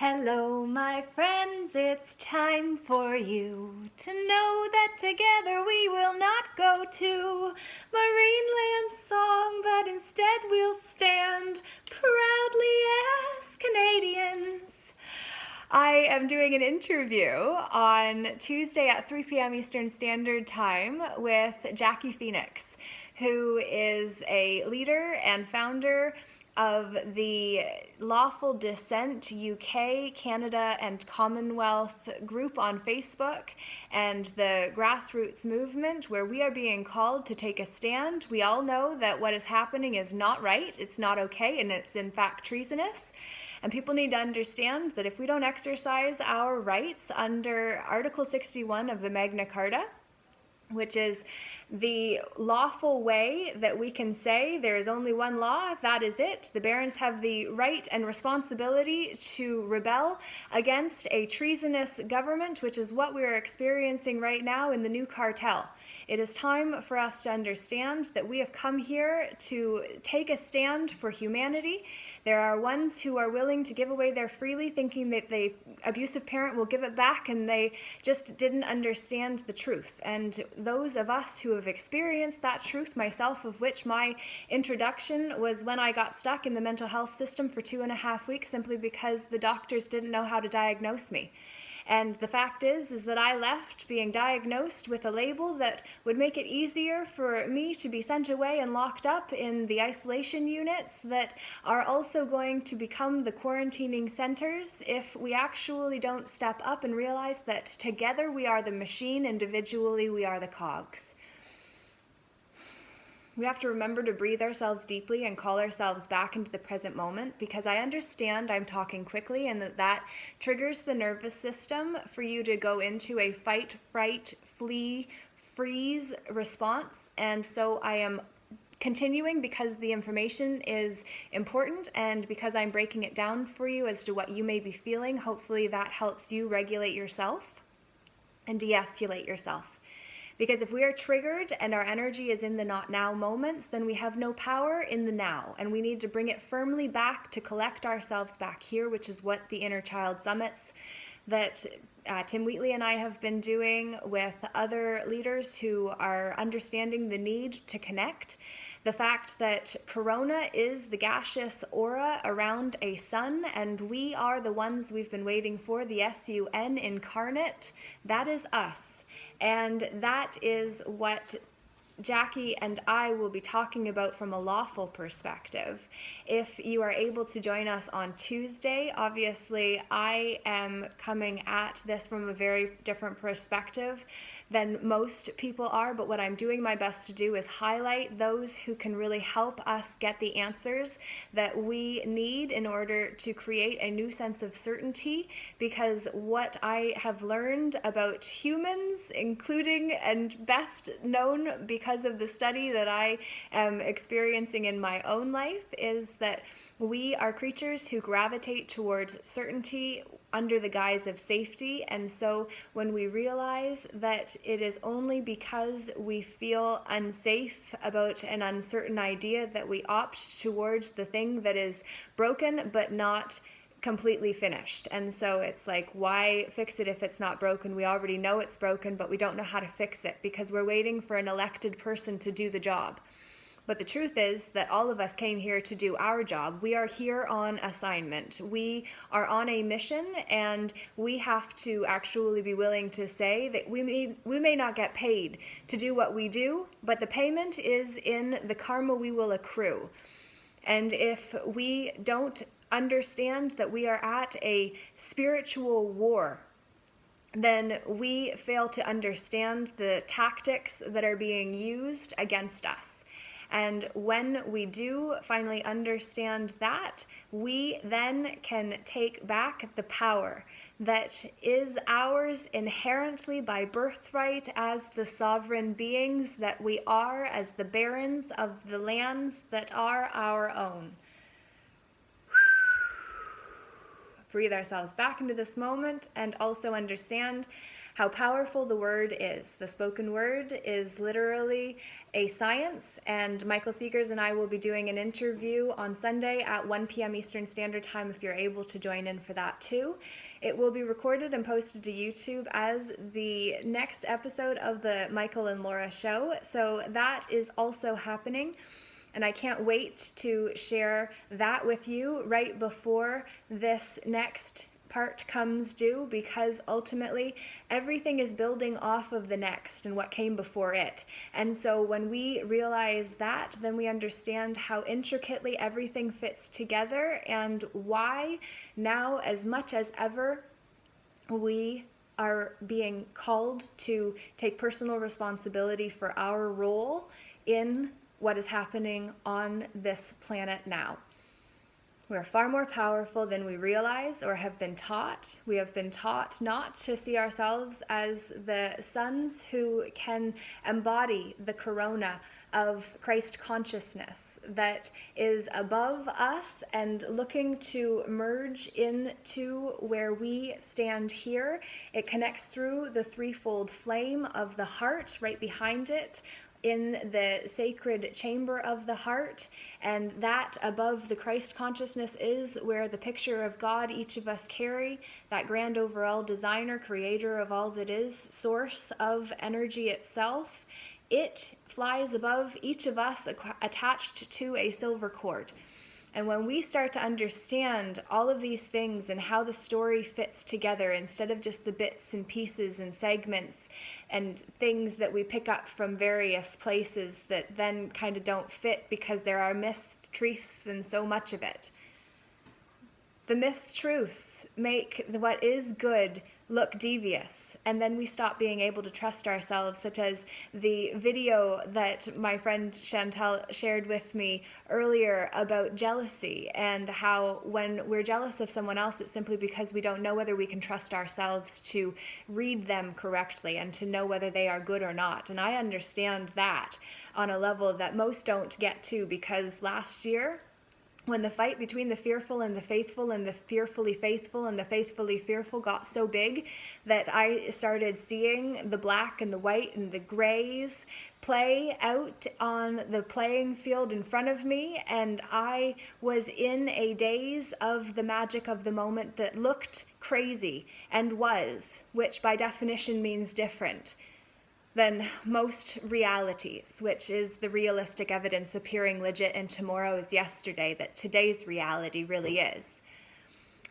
Hello, my friends, it's time for you to know that together we will not go to Marineland song, but instead we'll stand proudly as Canadians. I am doing an interview on Tuesday at 3 p.m. Eastern Standard Time with Jacquie Phoenix, who is a leader and founder of the Lawful Dissent UK, Canada, and Commonwealth group on Facebook, and the grassroots movement where we are being called to take a stand. We all know that what is happening is not right, it's not okay, and it's in fact treasonous. And people need to understand that if we don't exercise our rights under Article 61 of the Magna Carta, which is the lawful way that we can say there is only one law, that is it. The barons have the right and responsibility to rebel against a treasonous government, which is what we are experiencing right now in the new cartel. It is time for us to understand that we have come here to take a stand for humanity. There are ones who are willing to give away their freely, thinking that the abusive parent will give it back, and they just didn't understand the truth. And those of us who have experienced that truth, myself of which my introduction was when I got stuck in the mental health system for 2.5 weeks simply because the doctors didn't know how to diagnose me. And the fact is that I left being diagnosed with a label that would make it easier for me to be sent away and locked up in the isolation units that are also going to become the quarantining centers if we actually don't step up and realize that together we are the machine, individually we are the cogs. We have to remember to breathe ourselves deeply and call ourselves back into the present moment, because I understand I'm talking quickly and that triggers the nervous system for you to go into a fight, fright, flee, freeze response. And so I am continuing because the information is important and because I'm breaking it down for you as to what you may be feeling. Hopefully that helps you regulate yourself and de-escalate yourself. Because if we are triggered and our energy is in the not now moments, then we have no power in the now. And we need to bring it firmly back to collect ourselves back here, which is what the Inner Child Summits that Tim Wheatley and I have been doing with other leaders who are understanding the need to connect. The fact that Corona is the gaseous aura around a sun, and we are the ones we've been waiting for, the SUN incarnate, that is us. And that is what Jacquie and I will be talking about from a lawful perspective. If you are able to join us on Tuesday, obviously I am coming at this from a very different perspective than most people are, but what I'm doing my best to do is highlight those who can really help us get the answers that we need in order to create a new sense of certainty, because what I have learned about humans, including and best known because of the study that I am experiencing in my own life, is that we are creatures who gravitate towards certainty under the guise of safety. And so when we realize that it is only because we feel unsafe about an uncertain idea that we opt towards the thing that is broken but not completely finished. And so it's like, why fix it if it's not broken? We already know it's broken, but we don't know how to fix it because we're waiting for an elected person to do the job. But the truth is that all of us came here to do our job. We are here on assignment. We are on a mission, and we have to actually be willing to say that we may not get paid to do what we do, but the payment is in the karma we will accrue. And if we don't understand that we are at a spiritual war, then we fail to understand the tactics that are being used against us. And when we do finally understand that, we then can take back the power that is ours inherently by birthright as the sovereign beings that we are, as the barons of the lands that are our own. Breathe ourselves back into this moment and also understand how powerful the word is. The spoken word is literally a science, and Michael Seegers and I will be doing an interview on Sunday at 1 p.m. Eastern Standard Time if you're able to join in for that too. It will be recorded and posted to YouTube as the next episode of the Michael and Laura show, so that is also happening. And I can't wait to share that with you right before this next part comes due, because ultimately everything is building off of the next and what came before it. And so when we realize that, then we understand how intricately everything fits together and why now, as much as ever, we are being called to take personal responsibility for our role in what is happening on this planet now. We're far more powerful than we realize or have been taught. We have been taught not to see ourselves as the sons who can embody the corona of Christ consciousness that is above us and looking to merge into where we stand here. It connects through the threefold flame of the heart right behind it, in the sacred chamber of the heart, and that above the Christ consciousness is where the picture of God each of us carry, that grand overall designer, creator of all that is, source of energy itself. It flies above each of us attached to a silver cord. And when we start to understand all of these things and how the story fits together, instead of just the bits and pieces and segments and things that we pick up from various places that then kind of don't fit because there are mistruths in so much of it. The mistruths make what is good look devious, and then we stop being able to trust ourselves, such as the video that my friend Chantel shared with me earlier about jealousy, and how when we're jealous of someone else, it's simply because we don't know whether we can trust ourselves to read them correctly and to know whether they are good or not. And I understand that on a level that most don't get to, because last year, when the fight between the fearful and the faithful and the fearfully faithful and the faithfully fearful got so big that I started seeing the black and the white and the grays play out on the playing field in front of me, and I was in a daze of the magic of the moment that looked crazy and was, which by definition means different than most realities, which is the realistic evidence appearing legit in tomorrow's yesterday that today's reality really is.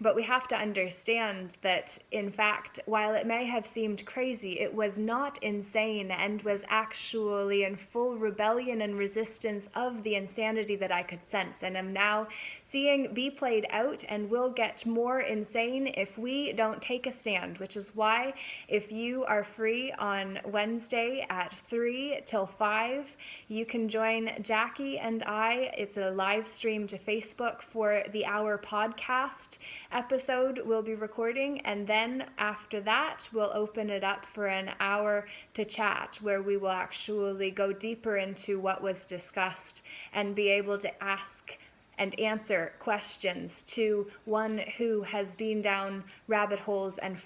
But we have to understand that, in fact, while it may have seemed crazy, it was not insane and was actually in full rebellion and resistance of the insanity that I could sense, and am now seeing be played out and will get more insane if we don't take a stand, which is why if you are free on Wednesday at 3 till 5, you can join Jacquie and I. It's a live stream to Facebook for the Hour podcast episode we'll be recording, and then after that we'll open it up for an hour to chat where we will actually go deeper into what was discussed and be able to ask and answer questions to one who has been down rabbit holes, and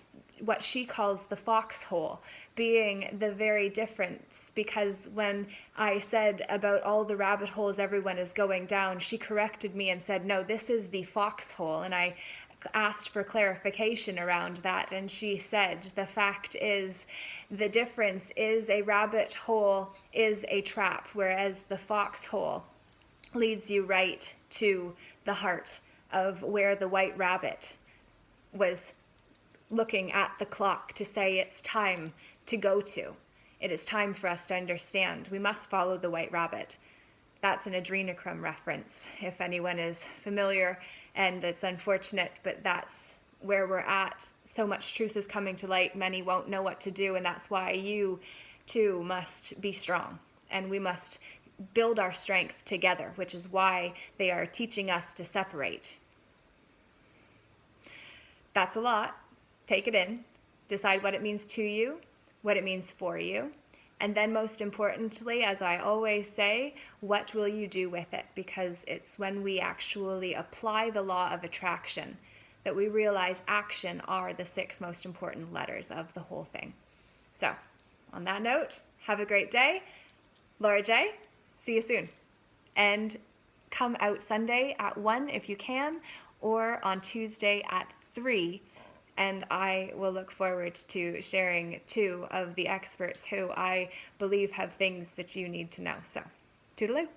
what she calls the foxhole being the very difference, because when I said about all the rabbit holes everyone is going down, she corrected me and said, no, this is the foxhole. And I asked for clarification around that, and she said the fact is the difference is a rabbit hole is a trap, whereas the foxhole leads you right to the heart of where the white rabbit was looking at the clock to say it's time to go to. It is time for us to understand. We must follow the white rabbit. That's an adrenochrome reference, if anyone is familiar, and it's unfortunate, but that's where we're at. So much truth is coming to light, many won't know what to do, and that's why you, too, must be strong, and we must build our strength together, which is why they are teaching us to separate. That's a lot. Take it in. Decide what it means to you, what it means for you. And then most importantly, as I always say, what will you do with it? Because it's when we actually apply the law of attraction that we realize action are the 6 most important letters of the whole thing. So, on that note, have a great day. Laura J, see you soon. And come out Sunday at 1 if you can, or on Tuesday at 3. And I will look forward to sharing 2 of the experts who I believe have things that you need to know. So, toodaloo.